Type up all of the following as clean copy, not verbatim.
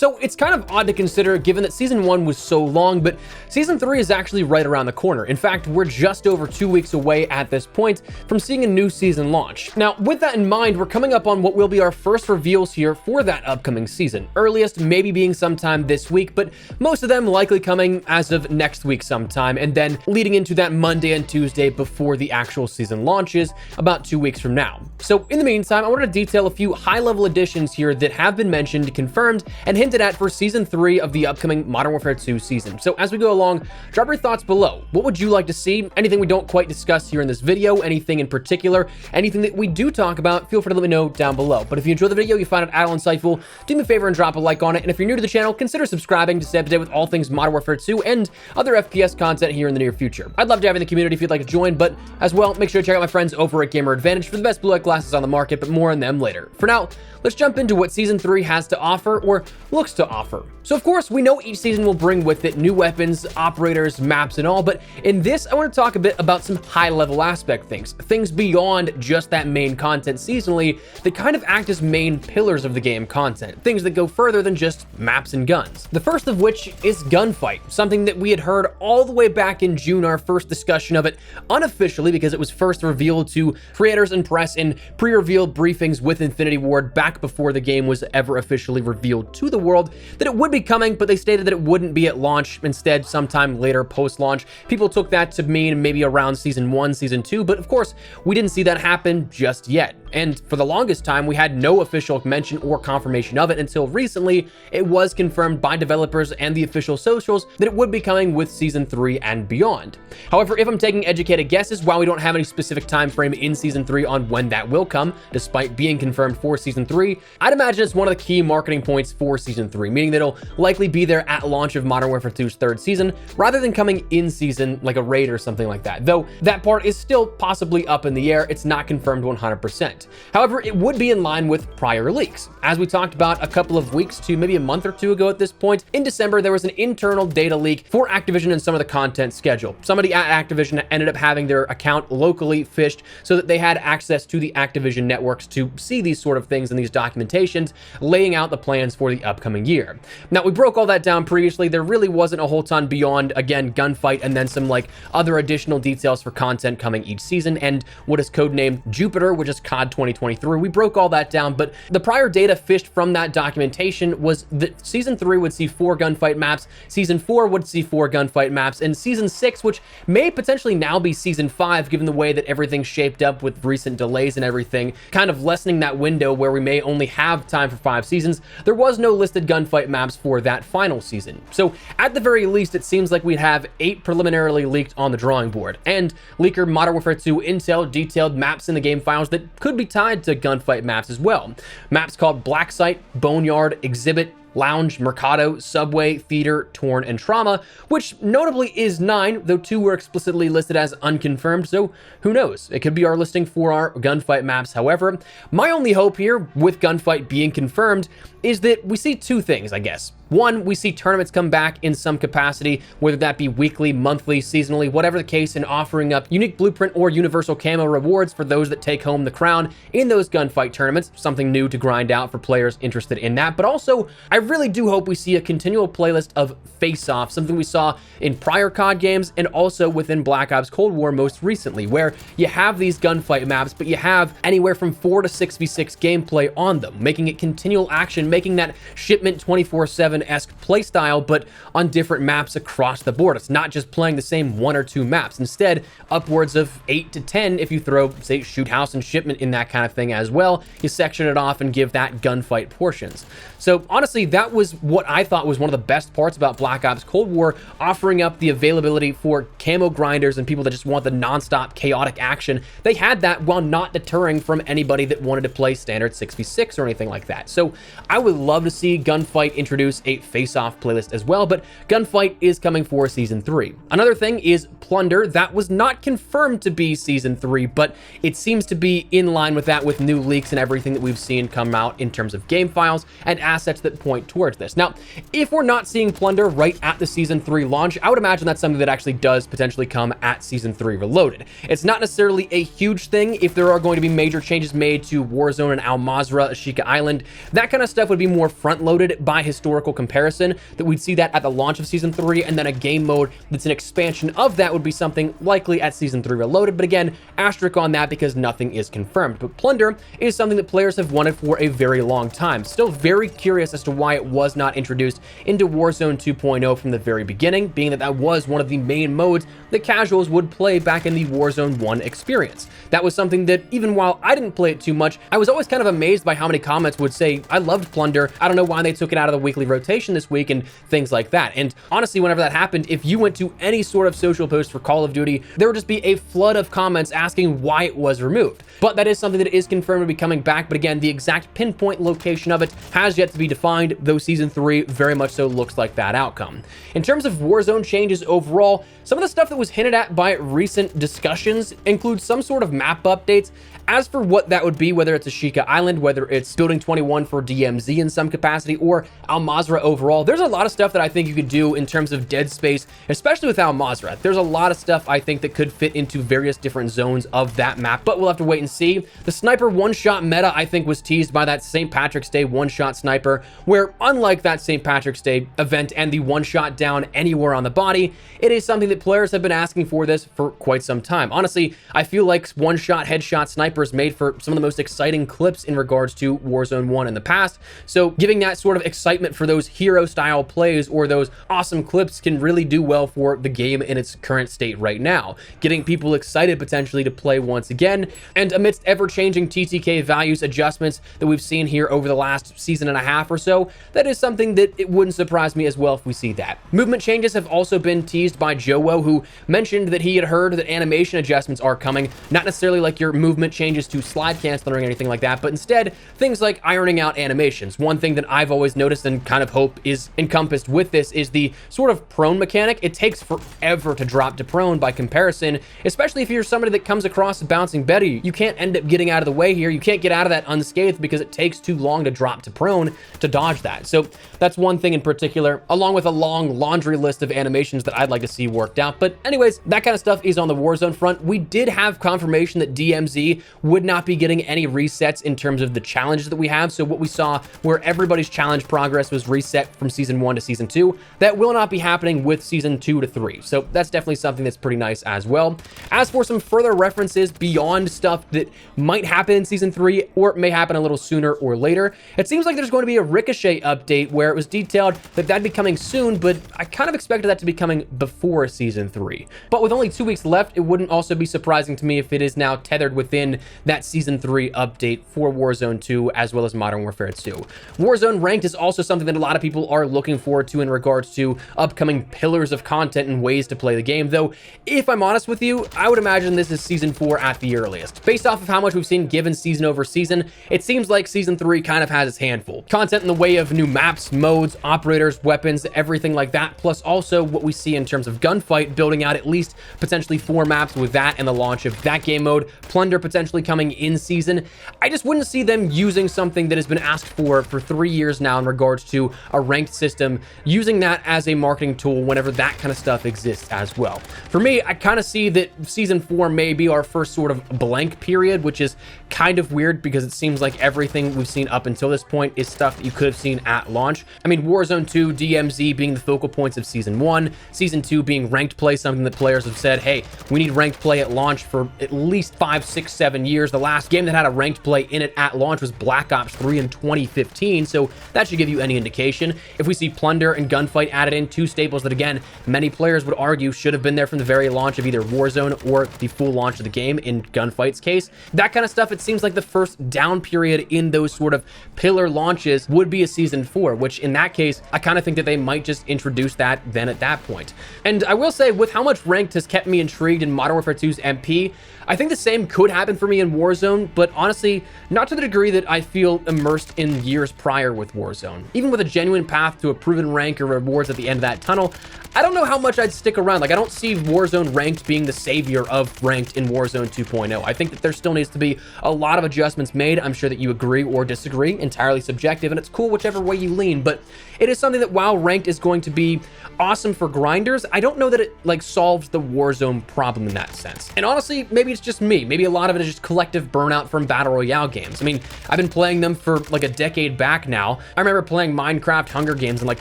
So it's kind of odd to consider given that Season 1 was so long, but Season 3 is actually right around the corner. In fact, we're just over 2 weeks away at this point from seeing a new season launch. Now, with that in mind, we're coming up on what will be our first reveals here for that upcoming season. Earliest maybe being sometime this week, but most of them likely coming as of next week sometime, and then leading into that Monday and Tuesday before the actual season launches, about 2 weeks from now. So in the meantime, I wanted to detail a few high-level additions here that have been mentioned, confirmed, and hinted at for Season 3 of the upcoming Modern Warfare 2 season. So as we go along, drop your thoughts below. What would you like to see? Anything we don't quite discuss here in this video? Anything in particular? Anything that we do talk about? Feel free to let me know down below. But if you enjoy the video, you find it at all insightful, do me a favor and drop a like on it. And if you're new to the channel, consider subscribing to stay up to date with all things Modern Warfare 2 and other FPS content here in the near future. I'd love to have you in the community if you'd like to join, but as well, make sure to check out my friends over at GamerAdvantage for the best blue light glasses on the market, but more on them later. For now, let's jump into what Season 3 has to offer, or looks to offer. So of course, we know each season will bring with it new weapons, operators, maps, and all, but in this, I want to talk a bit about some high-level aspect things beyond just that main content seasonally that kind of act as main pillars of the game content, things that go further than just maps and guns. The first of which is Gunfight, something that we had heard all the way back in June, our first discussion of it unofficially because it was first revealed to creators and press in pre-reveal briefings with Infinity Ward back before the game was ever officially revealed to the world, that it would be coming, but they stated that it wouldn't be at launch, instead sometime later post-launch. People took that to mean maybe around Season 1, Season 2, but of course, we didn't see that happen just yet. And for the longest time, we had no official mention or confirmation of it until recently. It was confirmed by developers and the official socials that it would be coming with Season 3 and beyond. However, if I'm taking educated guesses, while we don't have any specific time frame in Season 3 on when that will come, despite being confirmed for Season 3, I'd imagine it's one of the key marketing points for Season 3, meaning that it'll likely be there at launch of Modern Warfare 2's third season, rather than coming in season like a raid or something like that, though that part is still possibly up in the air. It's not confirmed 100%. However, it would be in line with prior leaks. As we talked about a couple of weeks to maybe a month or two ago at this point, in December, there was an internal data leak for Activision and some of the content schedule. Somebody at Activision ended up having their account locally phished so that they had access to the Activision networks to see these sort of things in these documentations, laying out the plans for the upcoming year. Now, we broke all that down previously. There really wasn't a whole ton beyond, again, Gunfight and then some like other additional details for content coming each season and what is codenamed Jupiter, which is COD 2023. We broke all that down, but the prior data fished from that documentation was that Season 3 would see 4 Gunfight maps, Season 4 would see 4 Gunfight maps, and Season 6, which may potentially now be Season 5, given the way that everything's shaped up with recent delays and everything, kind of lessening that window where we may only have time for 5 seasons. There was no listed Gunfight maps for that final season. So at the very least, it seems like we'd have 8 preliminarily leaked on the drawing board, and leaker Modern Warfare 2 intel detailed maps in the game files that could be tied to Gunfight maps as well. Maps called Black Site, Boneyard, Exhibit, Lounge, Mercado, Subway, Theater, Torn, and Trauma, which notably is 9, though 2 were explicitly listed as unconfirmed, so who knows? It could be our listing for our Gunfight maps. However, my only hope here with Gunfight being confirmed is that we see 2 things, I guess. One, we see tournaments come back in some capacity, whether that be weekly, monthly, seasonally, whatever the case, and offering up unique blueprint or universal camo rewards for those that take home the crown in those Gunfight tournaments, something new to grind out for players interested in that. But also, I really do hope we see a continual playlist of face-off, something we saw in prior COD games and also within Black Ops Cold War most recently, where you have these Gunfight maps, but you have anywhere from 4 to 6v6 gameplay on them, making it continual action, making that shipment 24/7-esque playstyle, but on different maps across the board. It's not just playing the same 1 or 2 maps. Instead, upwards of 8 to 10 if you throw, say, Shoot House and Shipment in that kind of thing as well. You section it off and give that Gunfight portions. So honestly, that was what I thought was one of the best parts about Black Ops Cold War, offering up the availability for camo grinders and people that just want the non-stop chaotic action. They had that while not deterring from anybody that wanted to play standard 6v6 or anything like that. So I would love to see Gunfight introduce a face-off playlist as well, but Gunfight is coming for Season 3. Another thing is Plunder. That was not confirmed to be Season 3, but it seems to be in line with that with new leaks and everything that we've seen come out in terms of game files and assets that point point towards this. Now, if we're not seeing Plunder right at the Season 3 launch, I would imagine that's something that actually does potentially come at Season 3 Reloaded. It's not necessarily a huge thing if there are going to be major changes made to Warzone and Al Mazrah, Ashika Island. That kind of stuff would be more front-loaded by historical comparison, that we'd see that at the launch of Season 3, and then a game mode that's an expansion of that would be something likely at Season 3 Reloaded. But again, asterisk on that because nothing is confirmed. But Plunder is something that players have wanted for a very long time. Still very curious as to why it was not introduced into Warzone 2.0 from the very beginning, being that that was one of the main modes that casuals would play back in the Warzone 1 experience. That was something that, even while I didn't play it too much, I was always kind of amazed by how many comments would say, I loved Plunder, I don't know why they took it out of the weekly rotation this week, and things like that. And honestly, whenever that happened, if you went to any sort of social post for Call of Duty, there would just be a flood of comments asking why it was removed. But that is something that is confirmed to be coming back, but again, the exact pinpoint location of it has yet to be defined, though Season 3 very much so looks like that outcome. In terms of Warzone changes overall, some of the stuff that was hinted at by recent discussions includes some sort of map updates. As for what that would be, whether it's Ashika Island, whether it's Building 21 for DMZ in some capacity, or Al Mazrah overall, there's a lot of stuff that I think you could do in terms of dead space, especially with Al Mazrah. There's a lot of stuff I think that could fit into various different zones of that map, but we'll have to wait and see. The sniper one-shot meta, I think, was teased by that St. Patrick's Day one-shot sniper, where unlike that St. Patrick's Day event and the one-shot down anywhere on the body, it is something that players have been asking for this for quite some time. Honestly, I feel like one-shot headshot snipers made for some of the most exciting clips in regards to Warzone 1 in the past. So giving that sort of excitement for those hero style plays or those awesome clips can really do well for the game in its current state right now, getting people excited potentially to play once again. And amidst ever-changing TTK values adjustments that we've seen here over the last season and a half or so, that is something that it wouldn't surprise me as well if we see that. Movement changes have also been teased by Jowo, who mentioned that he had heard that animation adjustments are coming, not necessarily like your movement changes to slide canceling or anything like that, but instead things like ironing out animations. One thing that I've always noticed and kind of hope is encompassed with this is the sort of prone mechanic. It takes forever to drop to prone by comparison, especially if you're somebody that comes across bouncing Betty. You can't end up getting out of the way here. You can't get out of that unscathed because it takes too long to drop to prone to dodge that. So that's one thing in particular, along with a long laundry list of animations that I'd like to see worked out. But anyways, that kind of stuff is on the Warzone front. We did have confirmation that DMZ would not be getting any resets in terms of the challenges that we have. So what we saw where everybody's challenge progress was reset from Season 1 to Season 2, that will not be happening with Season 2 to 3. So that's definitely something that's pretty nice as well. As for some further references beyond stuff that might happen in Season 3 or may happen a little sooner or later, it seems like there's going to be a Ricochet update where it was detailed that that'd be coming soon, but I kind of expected that to be coming before Season 3. But with only 2 weeks left, it wouldn't also be surprising to me if it is now tethered within that Season 3 update for Warzone 2 as well as Modern Warfare 2. Warzone Ranked is also something that a lot of people are looking forward to in regards to upcoming pillars of content and ways to play the game, though if I'm honest with you, I would imagine this is Season 4 at the earliest. Based off of how much we've seen given season over season, it seems like Season 3 kind of has its handful. Content in the way of new maps, modes, operators, weapons, everything like that, plus also what we see in terms of Gunfight, building out at least potentially 4 maps with that and the launch of that game mode, Plunder potentially coming in season. I just wouldn't see them using something that has been asked for 3 years now in regards to a ranked system, using that as a marketing tool whenever that kind of stuff exists as well. For me, I kind of see that Season 4 may be our first sort of blank period, which is kind of weird because it seems like everything we've seen up until this point is stuff that you could have seen at launch. I mean, Warzone 2, DMZ being the focal points of Season 1, Season 2 being ranked play, something that players have said, hey, we need ranked play at launch for at least 5, 6, 7 years. The last game that had a ranked play in it at launch was Black Ops 3 in 2015, so that should give you any indication. If we see Plunder and Gunfight added in, 2 staples that, again, many players would argue should have been there from the very launch of either Warzone or the full launch of the game in Gunfight's case, that kind of stuff, it seems like the first down period in those sort of pillar launches would be a Season 4, which in that case, I kind of think that they might just introduce that then at that point. And I will say, with how much ranked has kept me intrigued in Modern Warfare 2's MP, I think the same could happen for me in Warzone, but honestly, not to the degree that I feel immersed in years prior with Warzone. Even with a genuine path to a proven rank or rewards at the end of that tunnel, I don't know how much I'd stick around. Like, I don't see Warzone Ranked being the savior of Ranked in Warzone 2.0. I think that there still needs to be a lot of adjustments made. I'm sure that you agree or disagree, entirely subjective, and it's cool whichever whichever way you lean, but it is something that while ranked is going to be awesome for grinders, I don't know that it like solves the Warzone problem in that sense. And honestly, maybe it's just me. Maybe a lot of it is just collective burnout from Battle Royale games. I mean, I've been playing them for like a decade back now. I remember playing Minecraft Hunger Games in like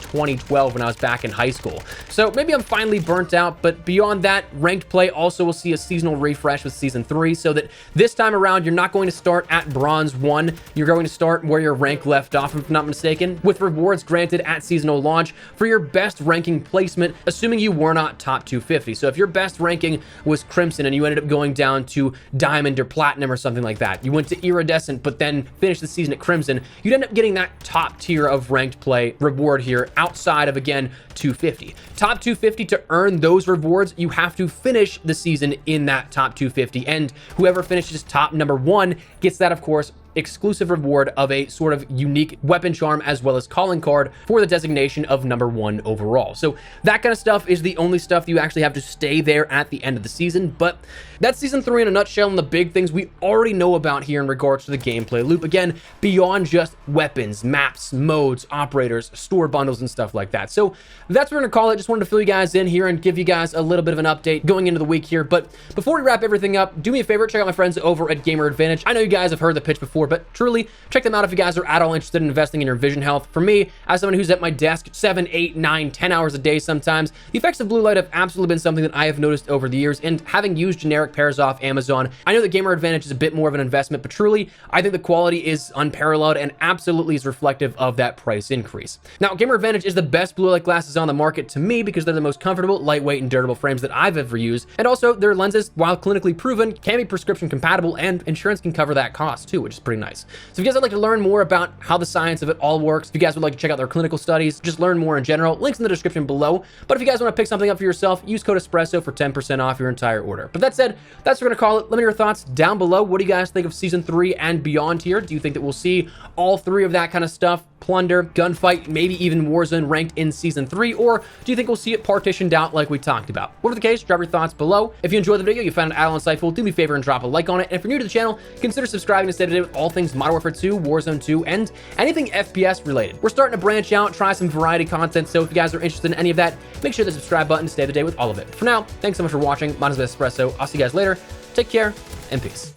2012 when I was back in high school. So maybe I'm finally burnt out, but beyond that, ranked play also will see a seasonal refresh with Season 3, so that this time around, you're not going to start at Bronze 1. You're going to start where your rank left off, if I'm not mistaken, with rewards granted at seasonal launch for your best ranking placement, assuming you were not top 250. So if your best ranking was Crimson and you ended up going down to Diamond or Platinum or something like that, you went to Iridescent but then finished the season at Crimson, you'd end up getting that top tier of ranked play reward here outside of, again, 250. Top 250, to earn those rewards, you have to finish the season in that top 250, and whoever finishes top number 1 gets that, of course, exclusive reward of a sort of unique weapon charm as well as calling card for the designation of number 1 overall. So that kind of stuff is the only stuff you actually have to stay there at the end of the season. But that's Season 3 in a nutshell, and the big things we already know about here in regards to the gameplay loop. Again, beyond just weapons, maps, modes, operators, store bundles, and stuff like that. So that's what we're gonna call it. Just wanted to fill you guys in here and give you guys a little bit of an update going into the week here. But before we wrap everything up, do me a favor, check out my friends over at GamerAdvantage. I know you guys have heard the pitch before, but truly check them out if you guys are at all interested in investing in your vision health. For me, as someone who's at my desk 7, 8, 9, 10 hours a day sometimes, the effects of blue light have absolutely been something that I have noticed over the years, and having used generic pairs off Amazon, I know that GamerAdvantage is a bit more of an investment, but truly, I think the quality is unparalleled and absolutely is reflective of that price increase. Now, GamerAdvantage is the best blue light glasses on the market to me because they're the most comfortable, lightweight, and durable frames that I've ever used, and also their lenses, while clinically proven, can be prescription compatible, and insurance can cover that cost too, which is pretty nice. So if you guys would like to learn more about how the science of it all works, if you guys would like to check out their clinical studies, just learn more in general, links in the description below. But if you guys want to pick something up for yourself, use code Espresso for 10% off your entire order. But that said, that's what we're going to call it. Let me know your thoughts down below. What do you guys think of Season 3 and beyond here? Do you think that we'll see all 3 of that kind of stuff? Plunder, Gunfight, maybe even Warzone ranked in Season 3, or do you think we'll see it partitioned out like we talked about? Whatever the case, drop your thoughts below. If you enjoyed the video, you found it at all insightful, do me a favor and drop a like on it. And if you're new to the channel, consider subscribing to stay up to date with all things Modern Warfare 2, Warzone 2, and anything FPS related. We're starting to branch out, try some variety content, so if you guys are interested in any of that, make sure to subscribe button to stay up to date with all of it. For now, thanks so much for watching. My name is Espresso. I'll see you guys later. Take care, and peace.